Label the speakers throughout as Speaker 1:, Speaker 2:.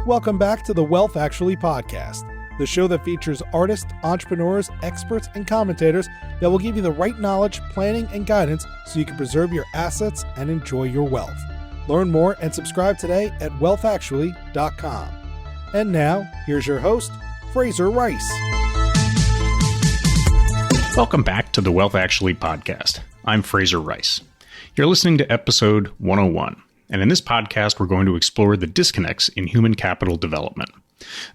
Speaker 1: Welcome back to the Wealth Actually podcast, the show that features artists, entrepreneurs, experts, and commentators that will give you the right knowledge, planning, and guidance so you can preserve your assets and enjoy your wealth. Learn more and subscribe today at wealthactually.com. And now, here's your host, Fraser Rice.
Speaker 2: Welcome back to the Wealth Actually podcast. I'm Fraser Rice. You're listening to episode 101. And in this podcast, we're going to explore the disconnects in human capital development.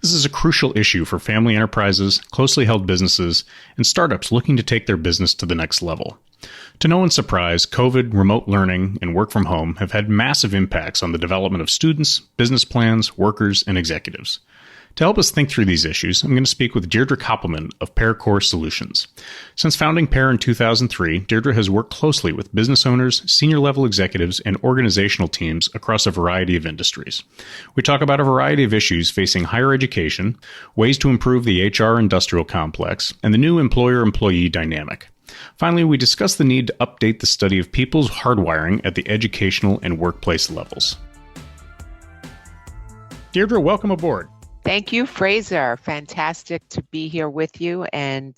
Speaker 2: This is a crucial issue for family enterprises, closely held businesses, and startups looking to take their business to the next level. To no one's surprise, COVID, remote learning, and work from home have had massive impacts on the development of students, business plans, workers, and executives. To help us think through these issues, I'm going to speak with Deidre KOPPELMAN of PEAR Core Solutions. Since founding PEAR in 2003, Deidre has worked closely with business owners, senior-level executives, and organizational teams across a variety of industries. We talk about a variety of issues facing higher education, ways to improve the HR industrial complex, and the new employer-employee dynamic. Finally, we discuss the need to update the study of people's hardwiring at the educational and workplace levels. Deidre, welcome aboard.
Speaker 3: Thank you, Fraser. Fantastic to be here with you and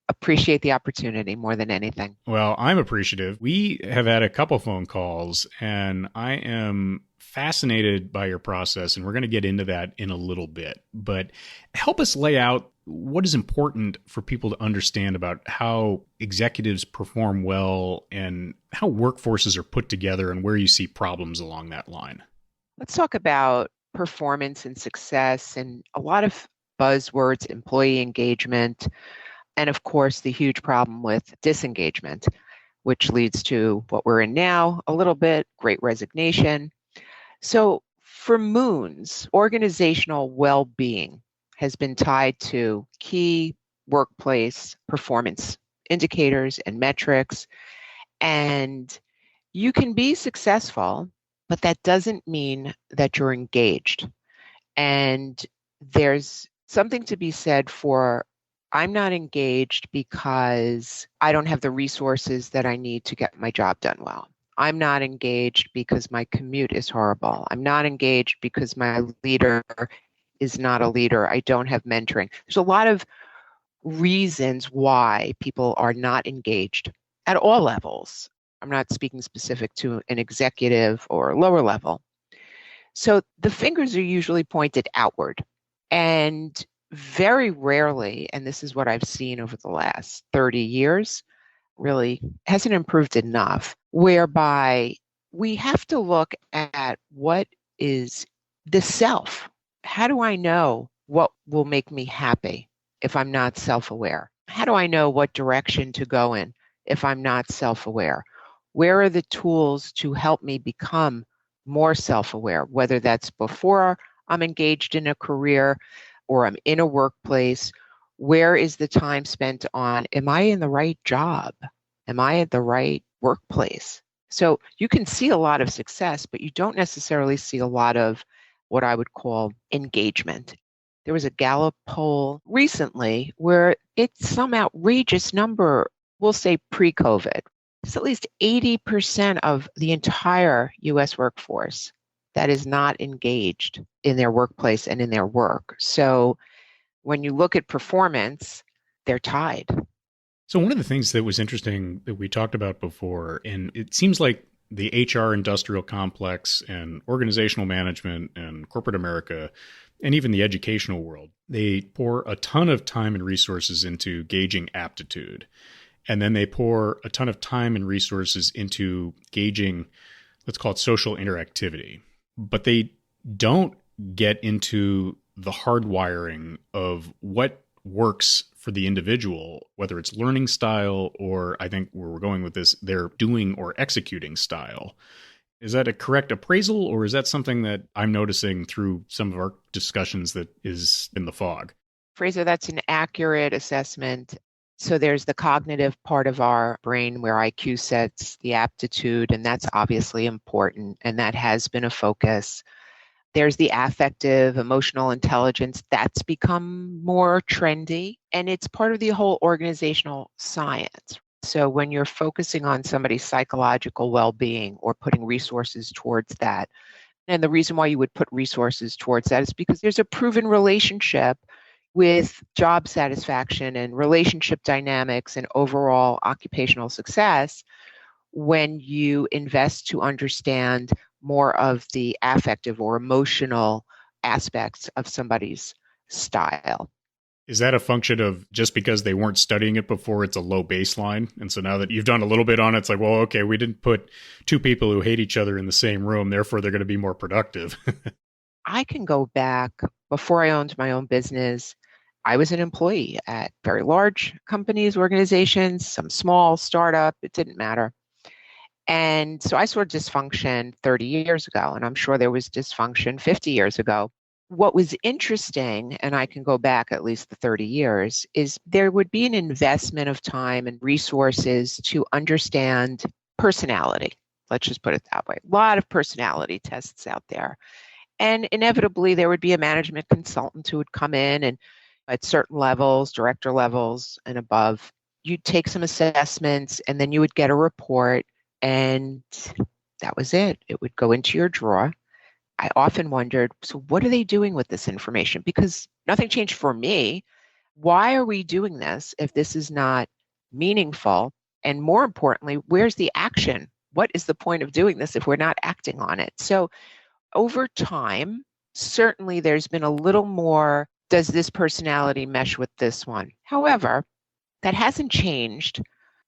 Speaker 3: appreciate the opportunity more than anything.
Speaker 2: Well, I'm appreciative. We have had a couple phone calls and I am fascinated by your process, and we're going to get into that in a little bit. But help us lay out what is important for people to understand about how executives perform well and how workforces are put together and where you see problems along that line.
Speaker 3: Let's talk about performance and success, and a lot of buzzwords, employee engagement, and of course the huge problem with disengagement, which leads to what we're in now, a little bit, great resignation. So for moons, organizational well-being has been tied to key workplace performance indicators and metrics, and you can be successful, but that doesn't mean that you're engaged. And there's something to be said for, I'm not engaged because I don't have the resources that I need to get my job done well. I'm not engaged because my commute is horrible. I'm not engaged because my leader is not a leader. I don't have mentoring. There's a lot of reasons why people are not engaged at all levels. I'm not speaking specific to an executive or lower level. So the fingers are usually pointed outward. And very rarely, and this is what I've seen over the last 30 years, really hasn't improved enough, whereby we have to look at what is the self. How do I know what will make me happy if I'm not self-aware? How do I know what direction to go in if I'm not self-aware? Where are the tools to help me become more self-aware, whether that's before I'm engaged in a career or I'm in a workplace? Where is the time spent on, am I in the right job? Am I at the right workplace? So you can see a lot of success, but you don't necessarily see a lot of what I would call engagement. There was a Gallup poll recently where it's some outrageous number, we'll say pre-COVID. It's at least 80% of the entire U.S. workforce that is not engaged in their workplace and in their work. So when you look at performance, they're tied.
Speaker 2: So one of the things that was interesting that we talked about before, and it seems like the HR industrial complex and organizational management and corporate America, and even the educational world, they pour a ton of time and resources into gauging aptitude. And then they pour a ton of time and resources into gauging, let's call it social interactivity. But they don't get into the hardwiring of what works for the individual, whether it's learning style or, I think where we're going with this, their doing or executing style. Is that a correct appraisal, or is that something that I'm noticing through some of our discussions that is in the fog?
Speaker 3: Fraser, that's an accurate assessment. So there's the cognitive part of our brain where IQ sets the aptitude, and that's obviously important, and that has been a focus. There's the affective, emotional intelligence that's become more trendy, and it's part of the whole organizational science. So when you're focusing on somebody's psychological well-being or putting resources towards that, And the reason why you would put resources towards that is because there's a proven relationship with job satisfaction and relationship dynamics and overall occupational success when you invest to understand more of the affective or emotional aspects of somebody's style.
Speaker 2: Is that a function of just because they weren't studying it before, it's a low baseline? And so now that you've done a little bit on it, it's like, well, okay, we didn't put two people who hate each other in the same room, therefore they're going to be more productive.
Speaker 3: I can go back before I owned my own business. I was an employee at very large companies, organizations, some small startup, it didn't matter. And so I saw dysfunction 30 years ago, and I'm sure there was dysfunction 50 years ago. What was interesting, and I can go back at least the 30 years, is there would be an investment of time and resources to understand personality. Let's just put it that way. A lot of personality tests out there. And inevitably, there would be a management consultant who would come in and at certain levels, director levels and above, you'd take some assessments and then you would get a report, and that was it. It would go into your drawer. I often wondered, so what are they doing with this information? Because nothing changed for me. Why are we doing this if this is not meaningful? And more importantly, where's the action? What is the point of doing this if we're not acting on it? So over time, certainly there's been a little more, does this personality mesh with this one? However, that hasn't changed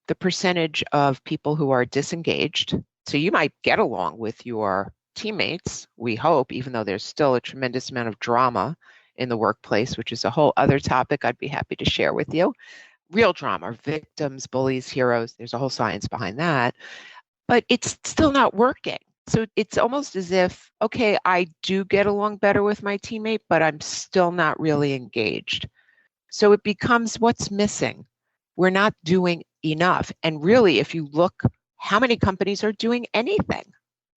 Speaker 3: the percentage of people who are disengaged. So you might get along with your teammates, we hope, even though there's still a tremendous amount of drama in the workplace, which is a whole other topic I'd be happy to share with you. Real drama, victims, bullies, heroes, there's a whole science behind that, but it's still not working. So it's almost as if, okay, I do get along better with my teammate, but I'm still not really engaged. So it becomes, what's missing? We're not doing enough. And really, if you look, how many companies are doing anything?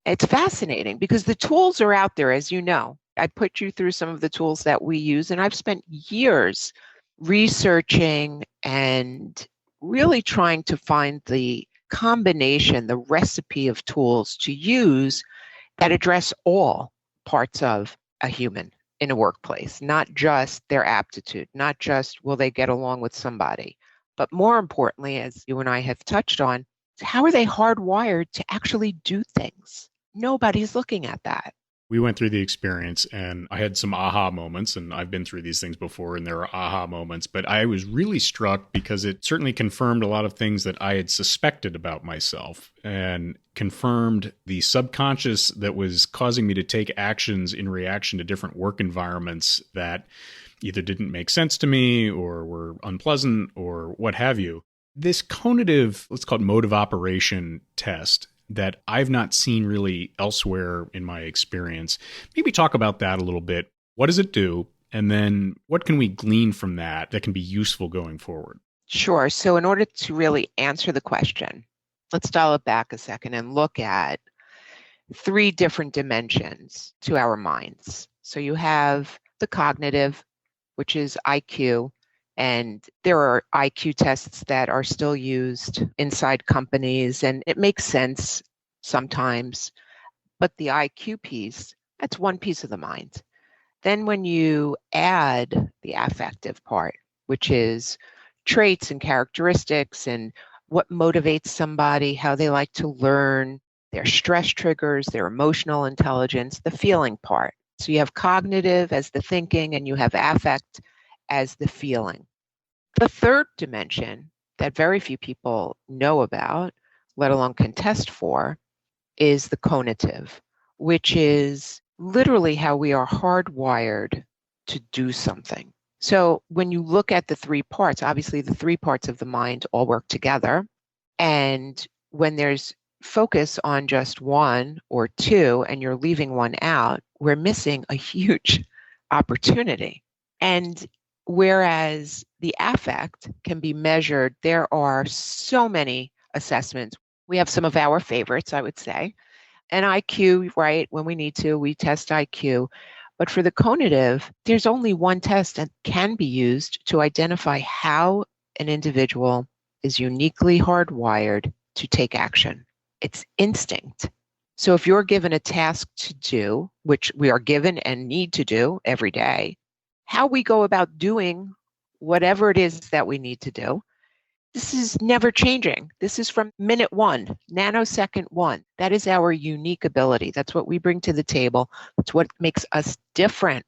Speaker 3: It's fascinating because the tools are out there, as you know. I put you through some of the tools that we use, and I've spent years researching and really trying to find the combination, the recipe of tools to use that address all parts of a human in a workplace, not just their aptitude, not just will they get along with somebody, but more importantly, as you and I have touched on, how are they hardwired to actually do things? Nobody's looking at that.
Speaker 2: We went through the experience and I had some aha moments, and I've been through these things before and there are aha moments, but I was really struck because it certainly confirmed a lot of things that I had suspected about myself and confirmed the subconscious that was causing me to take actions in reaction to different work environments that either didn't make sense to me or were unpleasant or what have you. This cognitive, let's call it mode of operation test, that I've not seen really elsewhere in my experience. Maybe talk about that a little bit. What does it do? And then what can we glean from that that can be useful going forward?
Speaker 3: Sure. So in order to really answer the question, let's dial it back a second and look at three different dimensions to our minds. So you have the cognitive, which is IQ. And there are IQ tests that are still used inside companies, and it makes sense sometimes. But the IQ piece, that's one piece of the mind. Then when you add the affective part, which is traits and characteristics and what motivates somebody, how they like to learn, their stress triggers, their emotional intelligence, the feeling part. So you have cognitive as the thinking, and you have affect as the feeling. The third dimension that very few people know about, let alone can test for, is the conative, which is literally how we are hardwired to do something. So when you look at the three parts, obviously the three parts of the mind all work together. And when there's focus on just one or two and you're leaving one out, we're missing a huge opportunity. And whereas the affect can be measured, there are so many assessments. We have some of our favorites, I would say. And IQ, right, when we need to, we test IQ. But for the conative, there's only one test that can be used to identify how an individual is uniquely hardwired to take action. It's instinct. So if you're given a task to do, which we are given and need to do every day, how we go about doing whatever it is that we need to do, this is never changing. This is from minute one, nanosecond one. That is our unique ability. That's what we bring to the table. That's what makes us different.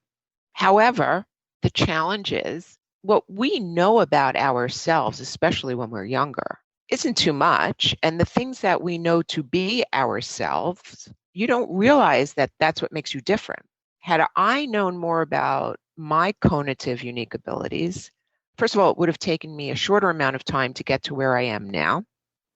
Speaker 3: However, the challenge is what we know about ourselves, especially when we're younger, isn't too much. And the things that we know to be ourselves, you don't realize that that's what makes you different. Had I known more about my cognitive unique abilities, first of all, it would have taken me a shorter amount of time to get to where I am now.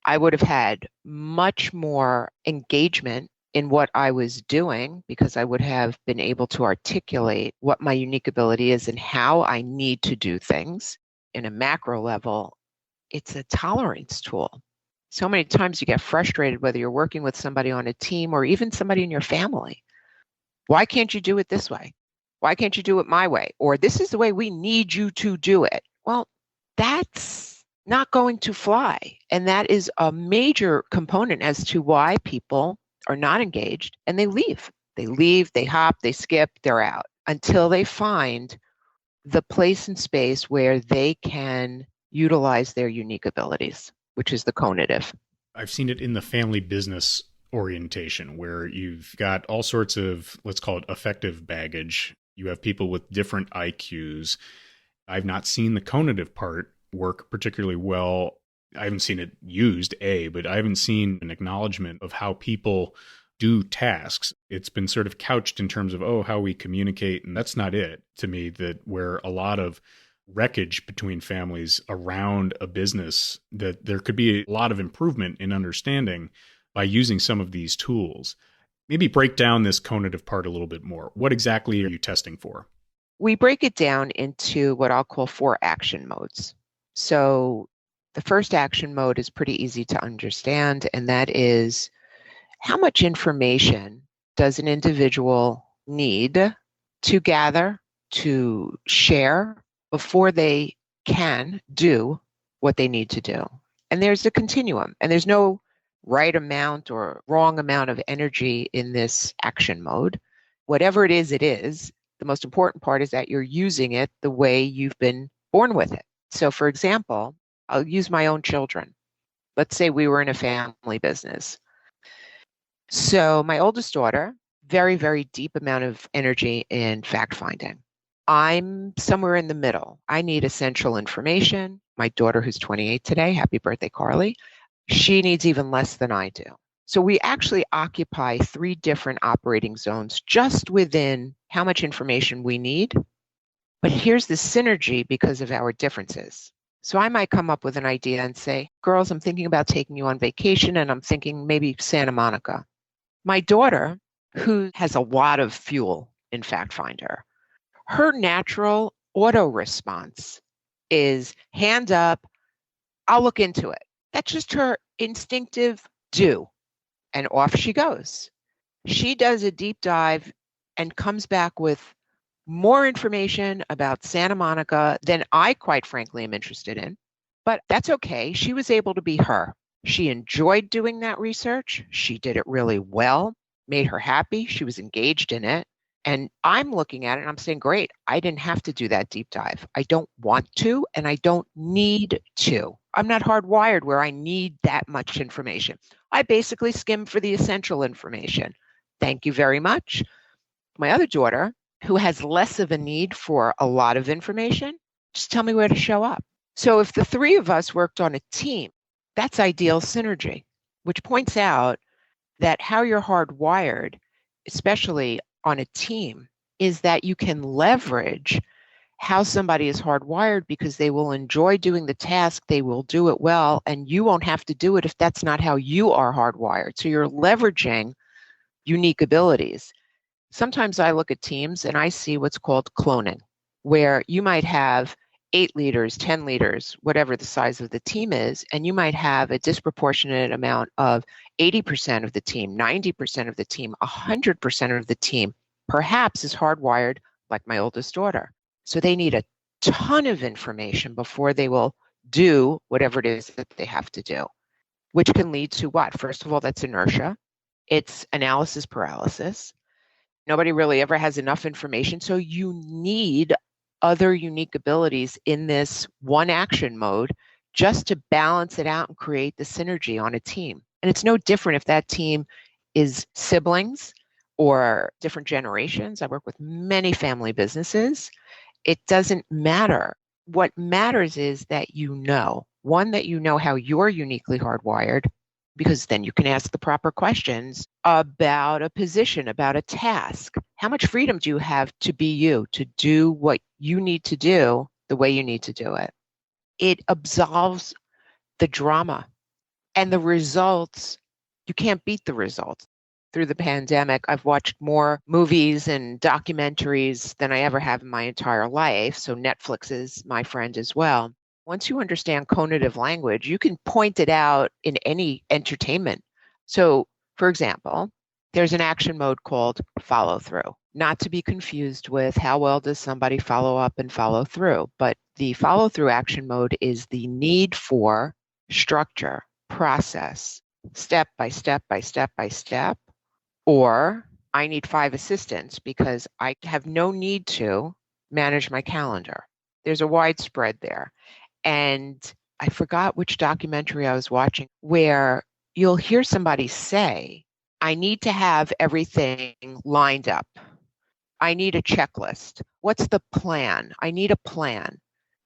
Speaker 3: I would have had much more engagement in what I was doing because I would have been able to articulate what my unique ability is and how I need to do things. In a macro level, it's a tolerance tool. So many times you get frustrated whether you're working with somebody on a team or even somebody in your family. Why can't you do it this way? Why can't you do it my way? Or this is the way we need you to do it. Well, that's not going to fly. And that is a major component as to why people are not engaged and they leave. They leave, they hop, they skip, they're out until they find the place and space where they can utilize their unique abilities, which is the cognitive.
Speaker 2: I've seen it in the family business orientation where you've got all sorts of, let's call it affective baggage. You have people with different IQs. I've not seen the cognitive part work particularly well. I haven't seen it used, but I haven't seen an acknowledgement of how people do tasks. It's been sort of couched in terms of, how we communicate. And that's not it to me, that where a lot of wreckage between families around a business, that there could be a lot of improvement in understanding by using some of these tools. Maybe break down this cognitive part a little bit more. What exactly are you testing for?
Speaker 3: We break it down into what I'll call 4 action modes. So the first action mode is pretty easy to understand, and that is how much information does an individual need to gather, to share before they can do what they need to do. And there's a continuum, and there's no right amount or wrong amount of energy in this action mode. Whatever it is, the most important part is that you're using it the way you've been born with it. So for example, I'll use my own children. Let's say we were in a family business. So my oldest daughter, very, very deep amount of energy in fact finding. I'm somewhere in the middle. I need essential information. My daughter, who's 28 today, happy birthday, Carly, she needs even less than I do. So we actually occupy 3 different operating zones just within how much information we need. But here's the synergy because of our differences. So I might come up with an idea and say, girls, I'm thinking about taking you on vacation and I'm thinking maybe Santa Monica. My daughter, who has a lot of fuel in FactFinder, her natural auto response is hand up, I'll look into it. That's just her instinctive do. And off she goes. She does a deep dive and comes back with more information about Santa Monica than I, quite frankly, am interested in. But that's okay. She was able to be her. She enjoyed doing that research. She did it really well, made her happy. She was engaged in it. And I'm looking at it and I'm saying, great, I didn't have to do that deep dive. I don't want to, and I don't need to. I'm not hardwired where I need that much information. I basically skim for the essential information. Thank you very much. My other daughter, who has less of a need for a lot of information, just tell me where to show up. So if the 3 of us worked on a team, that's ideal synergy, which points out that how you're hardwired, especially on a team, is that you can leverage how somebody is hardwired because they will enjoy doing the task, they will do it well, and you won't have to do it if that's not how you are hardwired. So you're leveraging unique abilities. Sometimes I look at teams and I see what's called cloning, where you might have 8 leaders, 10 leaders, whatever the size of the team is, and you might have a disproportionate amount of 80% of the team, 90% of the team, 100% of the team, perhaps is hardwired like my oldest daughter. So they need a ton of information before they will do whatever it is that they have to do, which can lead to what? First of all, that's inertia. It's analysis paralysis. Nobody really ever has enough information. So you need other unique abilities in this one action mode just to balance it out and create the synergy on a team. And it's no different if that team is siblings or different generations. I work with many family businesses. It doesn't matter. What matters is that one, that you know how you're uniquely hardwired, because then you can ask the proper questions about a position, about a task. How much freedom do you have to be you, to do what you need to do the way you need to do it? It absolves the drama and the results. You can't beat the results. Through the pandemic, I've watched more movies and documentaries than I ever have in my entire life. So Netflix is my friend as well. Once you understand cognitive language, you can point it out in any entertainment. So, for example, there's an action mode called follow through, not to be confused with how well does somebody follow up and follow through. But the follow through action mode is the need for structure, process, step by step by step by step. Or I need 5 assistants because I have no need to manage my calendar. There's a wide spread there. And I forgot which documentary I was watching where you'll hear somebody say, I need to have everything lined up. I need a checklist. What's the plan? I need a plan.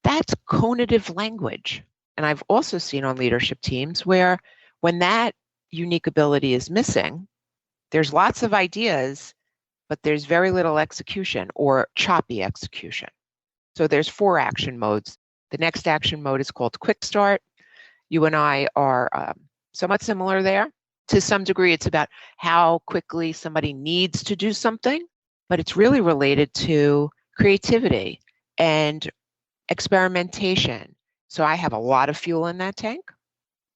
Speaker 3: That's cognitive language. And I've also seen on leadership teams where when that unique ability is missing, there's lots of ideas, but there's very little execution or choppy execution. So there's 4 action modes. The next action mode is called quick start. You and I are somewhat similar there. To some degree, it's about how quickly somebody needs to do something, but it's really related to creativity and experimentation. So I have a lot of fuel in that tank,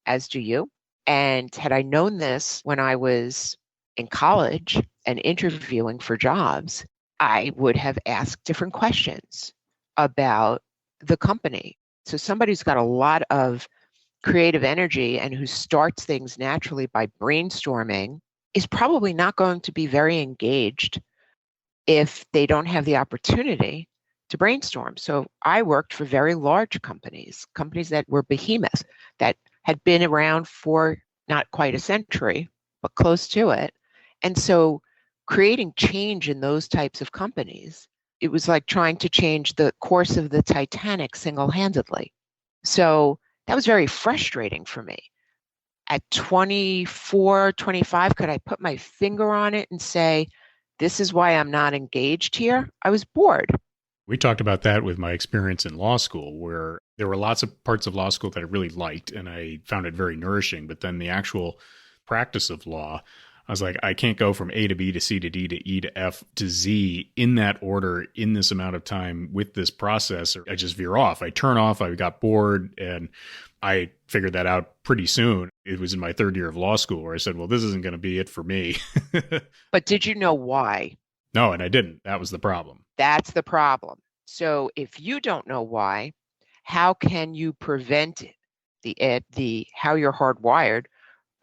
Speaker 3: as do you. And had I known this when I was in college and interviewing for jobs, I would have asked different questions about the company. So somebody who's got a lot of creative energy and who starts things naturally by brainstorming is probably not going to be very engaged if they don't have the opportunity to brainstorm. So I worked for very large companies that were behemoths, that had been around for not quite a century, but close to it. And so creating change in those types of companies, it was like trying to change the course of the Titanic single-handedly. So that was very frustrating for me. At 24, 25, could I put my finger on it and say, this is why I'm not engaged here? I was bored.
Speaker 2: We talked about that with my experience in law school, where there were lots of parts of law school that I really liked and I found it very nourishing. But then the actual practice of law, I was like, I can't go from A to B to C to D to E to F to Z in that order in this amount of time with this process. I just veer off. I turn off. I got bored, and I figured that out pretty soon. It was in my 3rd year of law school where I said, well, this isn't going to be it for me.
Speaker 3: But did you know why?
Speaker 2: No, and I didn't. That was the problem.
Speaker 3: That's the problem. So if you don't know why, how can you prevent the how you're hardwired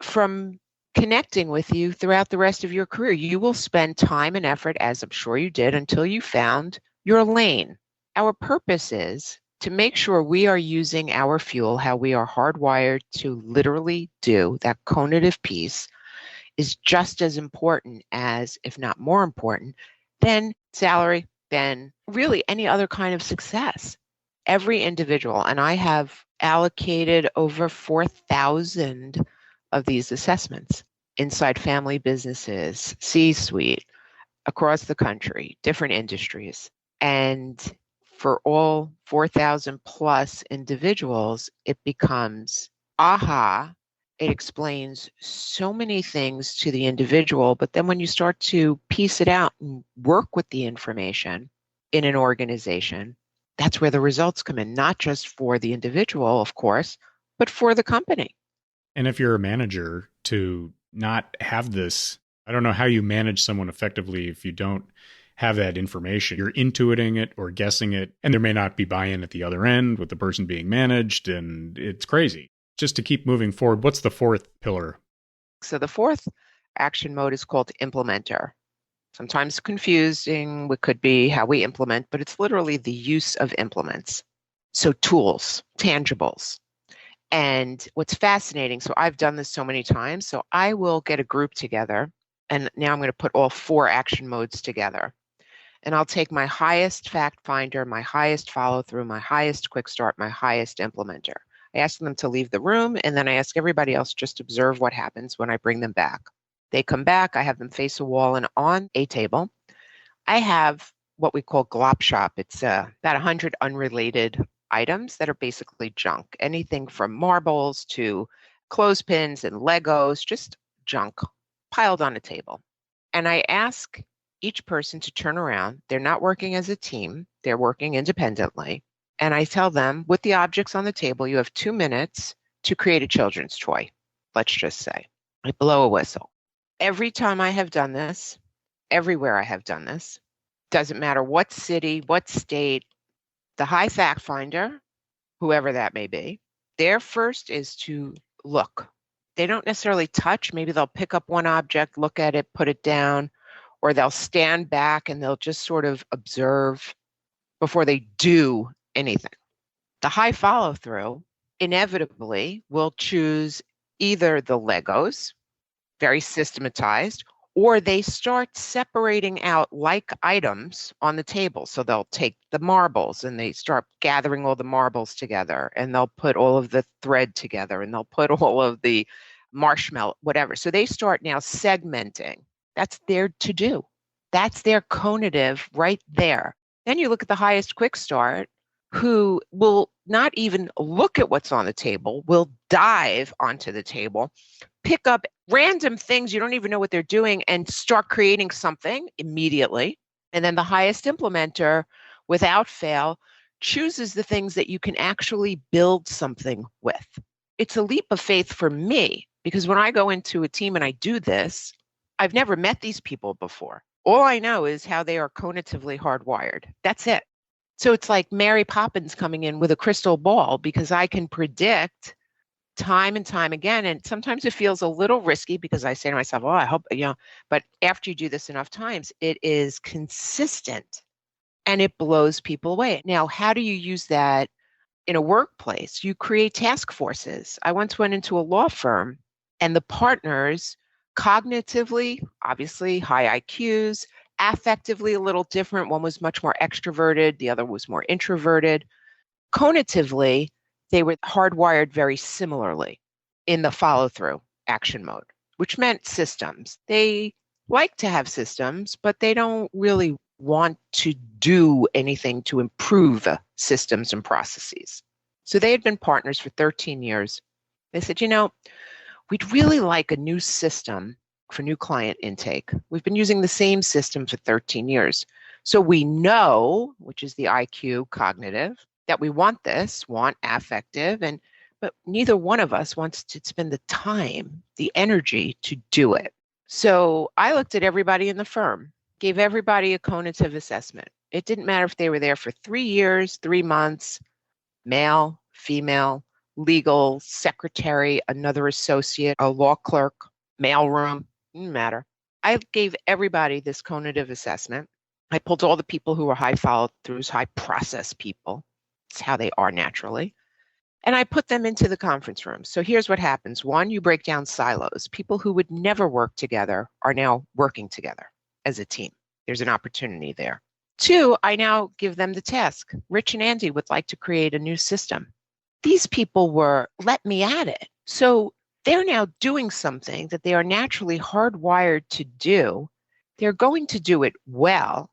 Speaker 3: from connecting with you throughout the rest of your career? You will spend time and effort, as I'm sure you did, until you found your lane. Our purpose is to make sure we are using our fuel, how we are hardwired to literally do that cognitive piece, is just as important as, if not more important, than salary, than really any other kind of success. Every individual, and I have allocated over 4,000 of these assessments inside family businesses, C-suite, across the country, different industries. And for all 4,000 plus individuals, it becomes aha. It explains so many things to the individual, but then when you start to piece it out and work with the information in an organization, that's where the results come in, not just for the individual, of course, but for the company.
Speaker 2: And if you're a manager, to not have this, I don't know how you manage someone effectively if you don't have that information. You're intuiting it or guessing it, and there may not be buy-in at the other end with the person being managed, and it's crazy. Just to keep moving forward, what's the 4th pillar?
Speaker 3: So the 4th action mode is called implementer. Sometimes confusing, it could be how we implement, but it's literally the use of implements. So tools, tangibles. And what's fascinating, so I've done this so many times, so I will get a group together, and now I'm going to put all 4 action modes together. And I'll take my highest fact finder, my highest follow through, my highest quick start, my highest implementer. I ask them to leave the room, and then I ask everybody else just observe what happens when I bring them back. They come back, I have them face a wall and on a table. I have what we call glop shop. It's about 100 unrelated items that are basically junk. Anything from marbles to clothespins and Legos, just junk piled on a table. And I ask each person to turn around. They're not working as a team. They're working independently. And I tell them, with the objects on the table, you have 2 minutes to create a children's toy, let's just say. I blow a whistle. Every time I have done this, everywhere I have done this, doesn't matter what city, what state, the high fact finder, whoever that may be, their first is to look. They don't necessarily touch. Maybe they'll pick up one object, look at it, put it down, or they'll stand back and they'll just sort of observe before they do anything. The high follow through inevitably will choose either the Legos, very systematized, or they start separating out like items on the table. So they'll take the marbles and they start gathering all the marbles together, and they'll put all of the thread together, and they'll put all of the marshmallow, whatever. So they start now segmenting. That's their to do. That's their conative right there. Then you look at the highest quick start, who will not even look at what's on the table, will dive onto the table, pick up random things you don't even know what they're doing, and start creating something immediately. And then the highest implementer, without fail, chooses the things that you can actually build something with. It's a leap of faith for me, because when I go into a team and I do this, I've never met these people before. All I know is how they are cognitively hardwired. That's it. So it's like Mary Poppins coming in with a crystal ball, because I can predict time and time again. And sometimes it feels a little risky, because I say to myself, oh, I hope, but after you do this enough times, it is consistent and it blows people away. Now, how do you use that in a workplace? You create task forces. I once went into a law firm, and the partners, cognitively, obviously high IQs, affectively a little different. One was much more extroverted, the other was more introverted. Cognitively, they were hardwired very similarly in the follow-through action mode, which meant systems. They like to have systems, but they don't really want to do anything to improve systems and processes. So they had been partners for 13 years. They said, we'd really like a new system for new client intake. We've been using the same system for 13 years. So we know, which is the IQ cognitive, that we want affective, but neither one of us wants to spend the time, the energy to do it. So I looked at everybody in the firm, gave everybody a cognitive assessment. It didn't matter if they were there for 3 years, 3 months, male, female, legal, secretary, another associate, a law clerk, mailroom, didn't matter. I gave everybody this cognitive assessment. I pulled all the people who were high follow-throughs, high process people. It's how they are naturally. And I put them into the conference room. So here's what happens. 1, you break down silos. People who would never work together are now working together as a team. There's an opportunity there. 2, I now give them the task. Rich and Andy would like to create a new system. These people were, let me at it. So they're now doing something that they are naturally hardwired to do. They're going to do it well.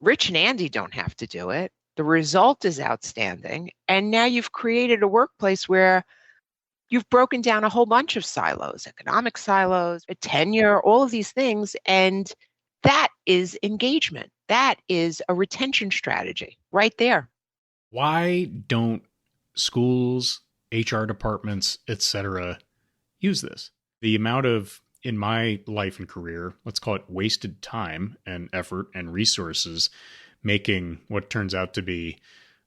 Speaker 3: Rich and Andy don't have to do it. The result is outstanding. And now you've created a workplace where you've broken down a whole bunch of silos, economic silos, a tenure, all of these things. And that is engagement. That is a retention strategy right there.
Speaker 2: Why don't schools, HR departments, etc., use this? The amount of, in my life and career, let's call it wasted time and effort and resources making what turns out to be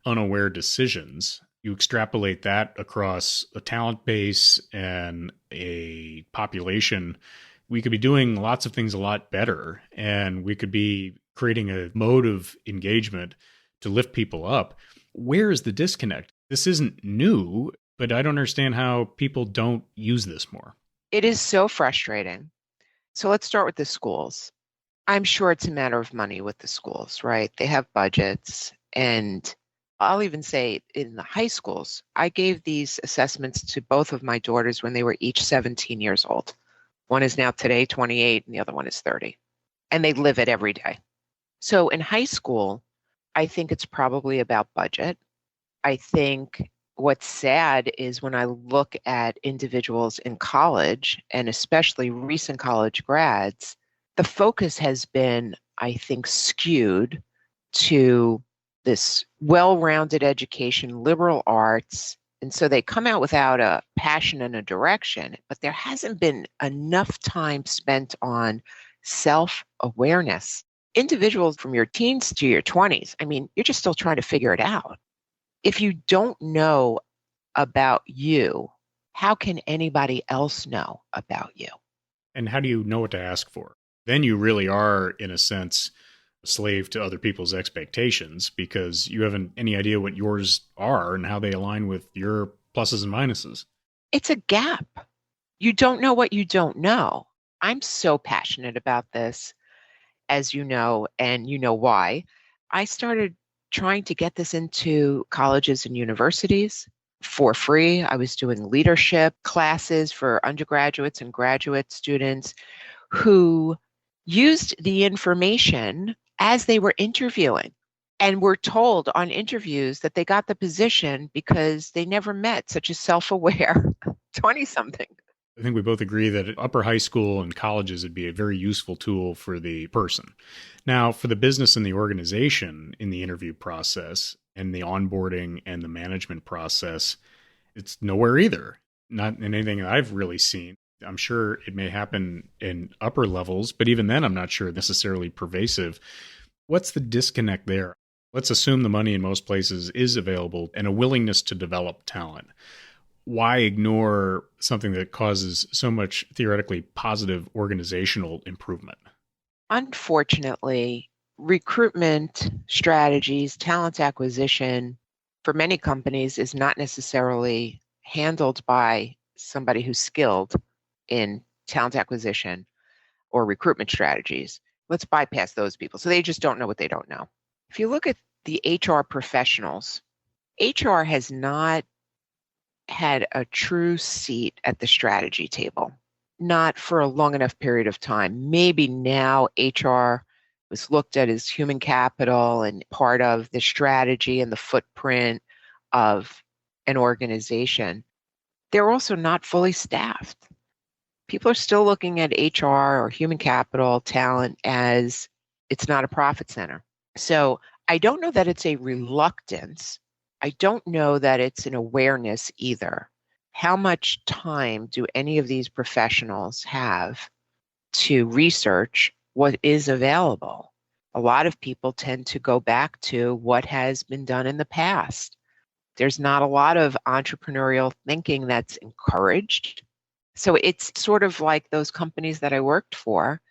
Speaker 2: unaware decisions. You extrapolate that across a talent base and a population We could be doing lots of things a lot better, and we could be creating a mode of engagement to lift people up. Where is the disconnect? This isn't new, but I don't understand how people don't use this more.
Speaker 3: It is so frustrating. So let's start with the schools. I'm sure it's a matter of money with the schools, right? They have budgets. And I'll even say in the high schools, I gave these assessments to both of my daughters when they were each 17 years old. One is now today 28 and the other one is 30. And they live it every day. So in high school, I think it's probably about budget. I think what's sad is when I look at individuals in college, and especially recent college grads, the focus has been, I think, skewed to this well-rounded education, liberal arts. And so they come out without a passion and a direction, but there hasn't been enough time spent on self-awareness. Individuals from your teens to your 20s, I mean, you're just still trying to figure it out. If you don't know about you, how can anybody else know about you?
Speaker 2: And how do you know what to ask for? Then you really are, in a sense, a slave to other people's expectations because you haven't any idea what yours are and how they align with your pluses and minuses.
Speaker 3: It's a gap. You don't know what you don't know. I'm so passionate about this, as you know, and you know why. I started trying to get this into colleges and universities for free. I was doing leadership classes for undergraduates and graduate students who used the information as they were interviewing and were told on interviews that they got the position because they never met such a self-aware 20-something.
Speaker 2: I think we both agree that upper high school and colleges would be a very useful tool for the person. Now, for the business and the organization in the interview process and the onboarding and the management process, it's nowhere either. Not in anything that I've really seen. I'm sure it may happen in upper levels, but even then, I'm not sure necessarily pervasive. What's the disconnect there? Let's assume the money in most places is available and a willingness to develop talent. Why ignore something that causes so much theoretically positive organizational improvement?
Speaker 3: Unfortunately, recruitment strategies, talent acquisition for many companies is not necessarily handled by somebody who's skilled in talent acquisition or recruitment strategies. Let's bypass those people. So they just don't know what they don't know. If you look at the HR professionals, HR has not had a true seat at the strategy table, not for a long enough period of time. Maybe now HR was looked at as human capital and part of the strategy and the footprint of an organization. They're also not fully staffed. People are still looking at HR or human capital talent as it's not a profit center. So I don't know that it's a reluctance. I don't know that it's an awareness either. How much time do any of these professionals have to research what is available? A lot of people tend to go back to what has been done in the past. There's not a lot of entrepreneurial thinking that's encouraged. So it's sort of like those companies that I worked for.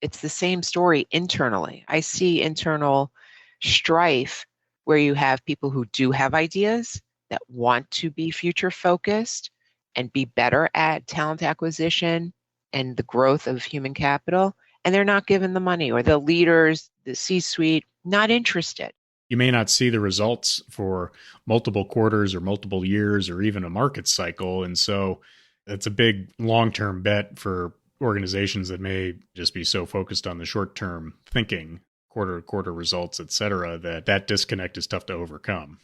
Speaker 3: It's the same story internally. I see internal strife where you have people who do have ideas that want to be future focused and be better at talent acquisition and the growth of human capital, and they're not given the money, or the leaders, the C-suite, not interested.
Speaker 2: You may not see the results for multiple quarters or multiple years or even a market cycle. And so it's a big long-term bet for organizations that may just be so focused on the short-term thinking, quarter-to-quarter results, et cetera, that disconnect is tough to overcome.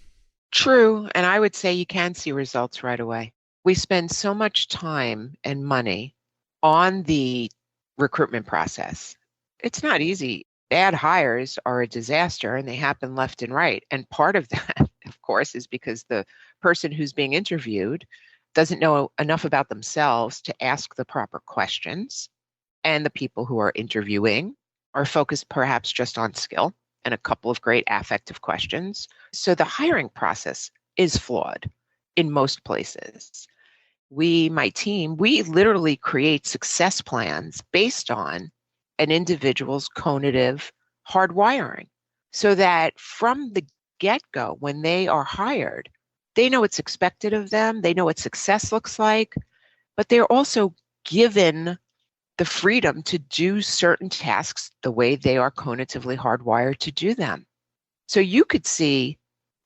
Speaker 3: True. And I would say you can see results right away. We spend so much time and money on the recruitment process. It's not easy. Bad hires are a disaster and they happen left and right. And part of that, of course, is because the person who's being interviewed doesn't know enough about themselves to ask the proper questions. And the people who are interviewing are focused perhaps just on skill and a couple of great affective questions. So the hiring process is flawed in most places. my team, we literally create success plans based on an individual's cognitive hardwiring so that from the get-go, when they are hired, they know what's expected of them, they know what success looks like, but they're also given the freedom to do certain tasks the way they are cognitively hardwired to do them. So you could see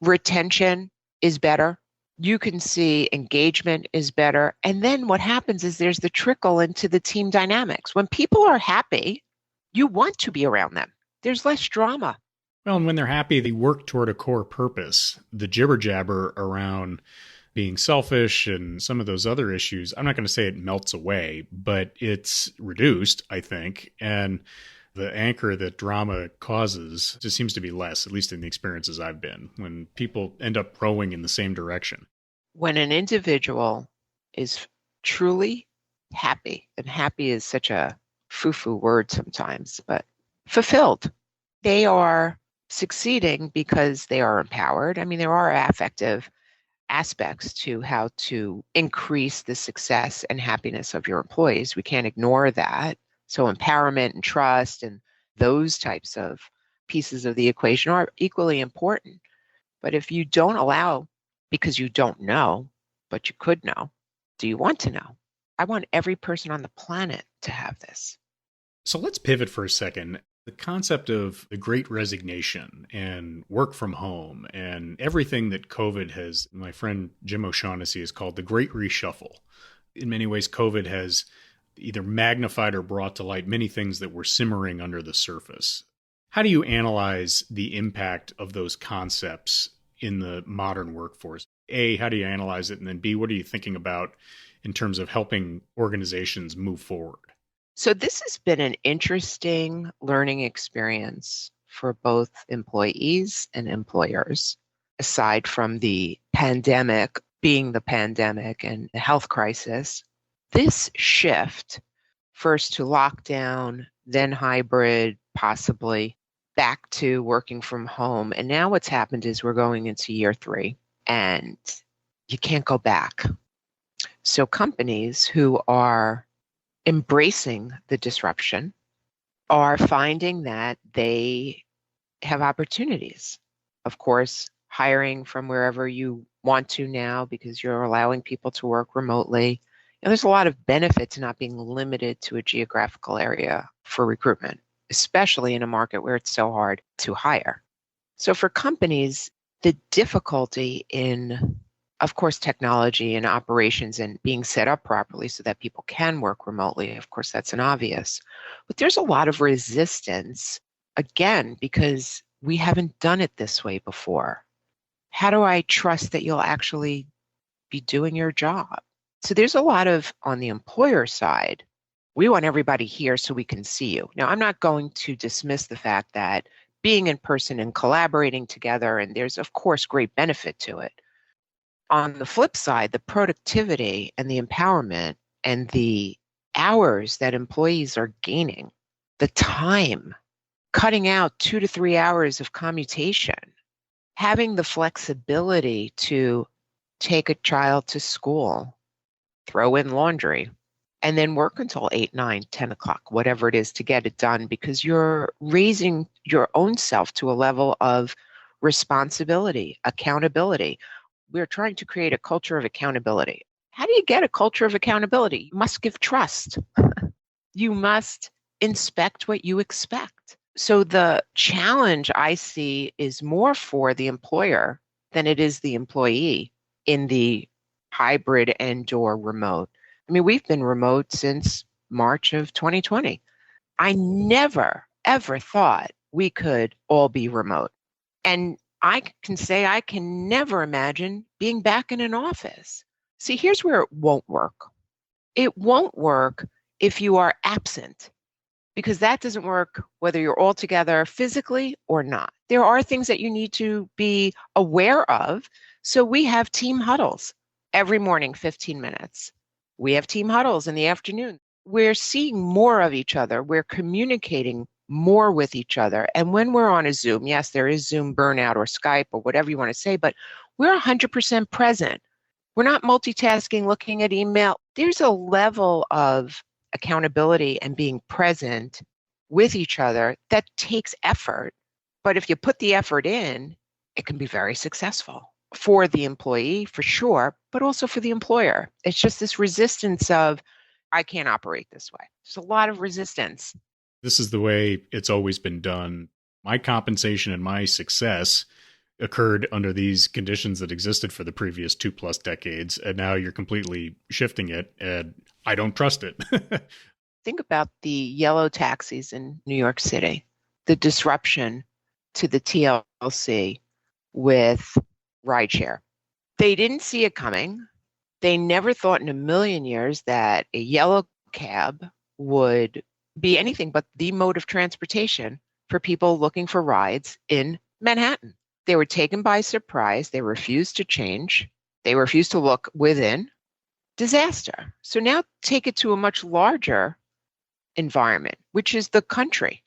Speaker 3: retention is better. You can see engagement is better. And then what happens is there's the trickle into the team dynamics. When people are happy, you want to be around them. There's less drama.
Speaker 2: Well, and when they're happy, they work toward a core purpose. The jibber jabber around being selfish and some of those other issues, I'm not going to say it melts away, but it's reduced, I think. And the anchor that drama causes just seems to be less, at least in the experiences I've been, when people end up rowing in the same direction.
Speaker 3: When an individual is truly happy, and happy is such a foo-foo word sometimes, but fulfilled, they are succeeding because they are empowered. I mean, there are affective aspects to how to increase the success and happiness of your employees. We can't ignore that. So empowerment and trust and those types of pieces of the equation are equally important. But if you don't allow, because you don't know, but you could know, do you want to know? I want every person on the planet to have this.
Speaker 2: So let's pivot for a second. The concept of the great resignation and work from home and everything that COVID has, my friend Jim O'Shaughnessy has called the great reshuffle. In many ways, COVID has either magnified or brought to light many things that were simmering under the surface. How do you analyze the impact of those concepts in the modern workforce? A, how do you analyze it? And then B, what are you thinking about in terms of helping organizations move forward?
Speaker 3: So this has been an interesting learning experience for both employees and employers, aside from the pandemic being the pandemic and the health crisis. This shift, first to lockdown, then hybrid, possibly back to working from home. And now what's happened is we're going into year 3 and you can't go back. So companies who are embracing the disruption are finding that they have opportunities. Of course, hiring from wherever you want to now because you're allowing people to work remotely. And there's a lot of benefit to not being limited to a geographical area for recruitment, especially in a market where it's so hard to hire. So for companies, the difficulty in, of course, technology and operations and being set up properly so that people can work remotely, of course, that's an obvious. But there's a lot of resistance, again, because we haven't done it this way before. How do I trust that you'll actually be doing your job? So there's a lot of, on the employer side, we want everybody here so we can see you. Now, I'm not going to dismiss the fact that being in person and collaborating together, and there's, of course, great benefit to it. On the flip side, the productivity and the empowerment and the hours that employees are gaining, the time, cutting out 2 to 3 hours of commutation, having the flexibility to take a child to school, throw in laundry, and then work until 8, 9, 10 o'clock, whatever it is to get it done, because you're raising your own self to a level of responsibility, accountability. We're trying to create a culture of accountability. How do you get a culture of accountability? You must give trust. You must inspect what you expect. So the challenge I see is more for the employer than it is the employee in the hybrid and/or remote. I mean, we've been remote since March of 2020. I never, ever thought we could all be remote. And I can say I can never imagine being back in an office. See, here's where it won't work. It won't work if you are absent, because that doesn't work whether you're all together physically or not. There are things that you need to be aware of. So we have team huddles every morning, 15 minutes. We have team huddles in the afternoon. We're seeing more of each other. We're communicating more with each other. And when we're on a Zoom, yes, there is Zoom burnout or Skype or whatever you want to say, but we're 100% present. We're not multitasking, looking at email. There's a level of accountability and being present with each other that takes effort. But if you put the effort in, it can be very successful for the employee, for sure, but also for the employer. It's just this resistance of, I can't operate this way. There's a lot of resistance.
Speaker 2: This is the way it's always been done. My compensation and my success occurred under these conditions that existed for the previous 2+ decades. And now you're completely shifting it, and I don't trust it.
Speaker 3: Think about the yellow taxis in New York City, the disruption to the TLC with rideshare. They didn't see it coming. They never thought in a million years that a yellow cab would be anything but the mode of transportation for people looking for rides in Manhattan. They were taken by surprise. They refused to change. They refused to look within. Disaster. So now take it to a much larger environment, which is the country.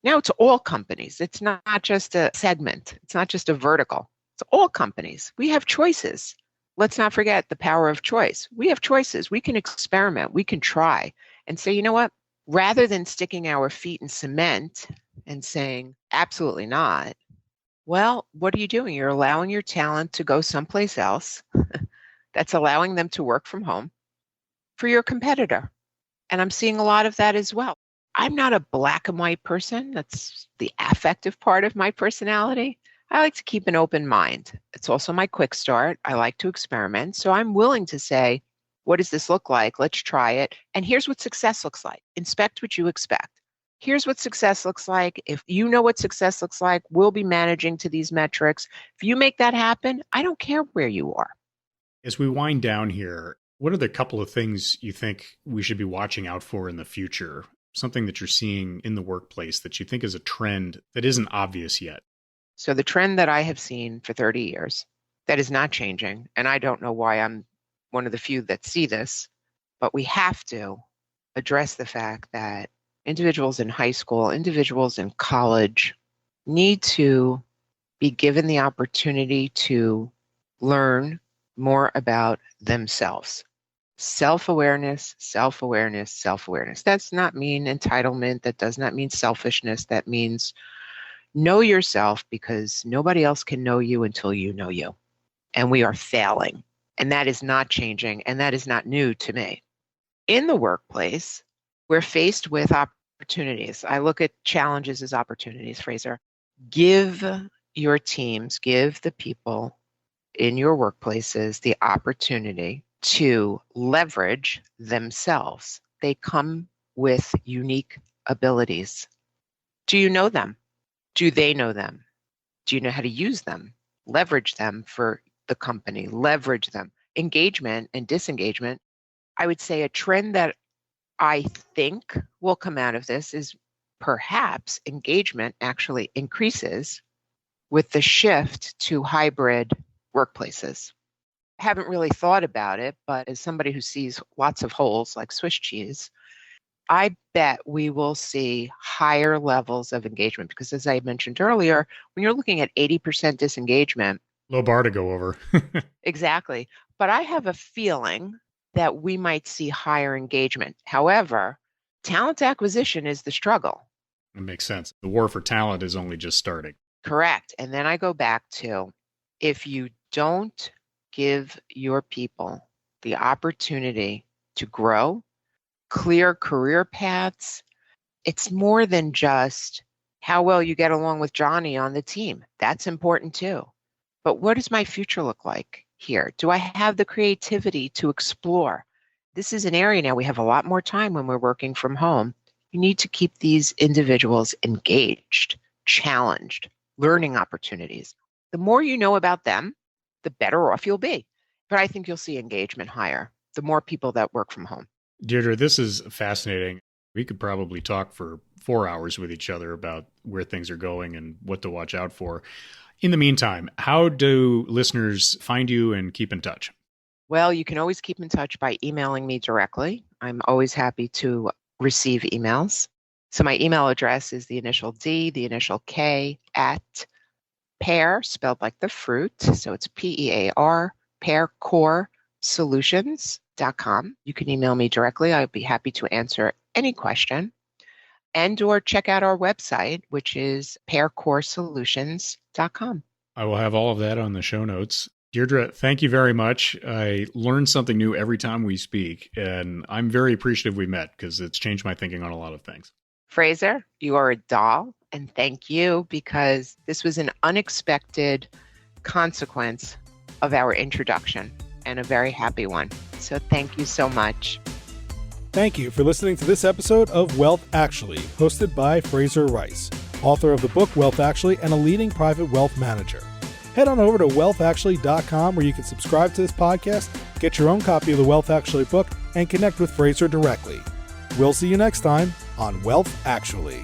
Speaker 3: Now it's all companies. It's not just a segment. It's not just a vertical. It's all companies. We have choices. Let's not forget the power of choice. We have choices. We can experiment. We can try and say, you know what? Rather than sticking our feet in cement and saying, absolutely not, well, what are you doing? You're allowing your talent to go someplace else. That's allowing them to work from home for your competitor. And I'm seeing a lot of that as well. I'm not a black and white person. That's the affective part of my personality. I like to keep an open mind. It's also my quick start. I like to experiment. So I'm willing to say, what does this look like? Let's try it. And here's what success looks like. Inspect what you expect. Here's what success looks like. If you know what success looks like, we'll be managing to these metrics. If you make that happen, I don't care where you are.
Speaker 2: As we wind down here, what are the couple of things you think we should be watching out for in the future? Something that you're seeing in the workplace that you think is a trend that isn't obvious yet?
Speaker 3: So the trend that I have seen for 30 years, that is not changing. And I don't know why I'm one of the few that see this, but we have to address the fact that individuals in high school, individuals in college need to be given the opportunity to learn more about themselves. Self-awareness, self-awareness, self-awareness. That's not mean entitlement. That does not mean selfishness. That means know yourself, because nobody else can know you until you know you. And we are failing. And that is not changing. And that is not new to me. In the workplace, we're faced with opportunities. I look at challenges as opportunities, Fraser. Give your teams, give the people in your workplaces the opportunity to leverage themselves. They come with unique abilities. Do you know them? Do they know them? Do you know how to use them? Leverage them for the company, leverage them. Engagement and disengagement. I would say a trend that I think will come out of this is perhaps engagement actually increases with the shift to hybrid workplaces. I haven't really thought about it, but as somebody who sees lots of holes like Swiss cheese, I bet we will see higher levels of engagement, because as I mentioned earlier, when you're looking at 80% disengagement.
Speaker 2: Low bar to go over.
Speaker 3: Exactly. But I have a feeling that we might see higher engagement. However, talent acquisition is the struggle.
Speaker 2: It makes sense. The war for talent is only just starting.
Speaker 3: Correct. And then I go back to, if you don't give your people the opportunity to grow, clear career paths, it's more than just how well you get along with Johnny on the team. That's important too. But what does my future look like here? Do I have the creativity to explore? This is an area now we have a lot more time when we're working from home. You need to keep these individuals engaged, challenged, learning opportunities. The more you know about them, the better off you'll be. But I think you'll see engagement higher, the more people that work from home.
Speaker 2: Deidre, this is fascinating. We could probably talk for 4 hours with each other about where things are going and what to watch out for. In the meantime, how do listeners find you and keep in touch?
Speaker 3: Well, you can always keep in touch by emailing me directly. I'm always happy to receive emails. So my email address is the initial D, the initial K, at PEAR, spelled like the fruit. So it's PEAR, PEAR, core, PEARCoreSolutions.com. You can email me directly. I'd be happy to answer any question. And or check out our website, which is PEARCoreSolutions.com.
Speaker 2: I will have all of that on the show notes. Deidre, thank you very much. I learn something new every time we speak, and I'm very appreciative we met because it's changed my thinking on a lot of things.
Speaker 3: Fraser, you are a doll, and thank you because this was an unexpected consequence of our introduction and a very happy one. So thank you so much.
Speaker 1: Thank you for listening to this episode of Wealth Actually, hosted by Fraser Rice, author of the book Wealth Actually and a leading private wealth manager. Head on over to wealthactually.com where you can subscribe to this podcast, get your own copy of the Wealth Actually book, and connect with Fraser directly. We'll see you next time on Wealth Actually.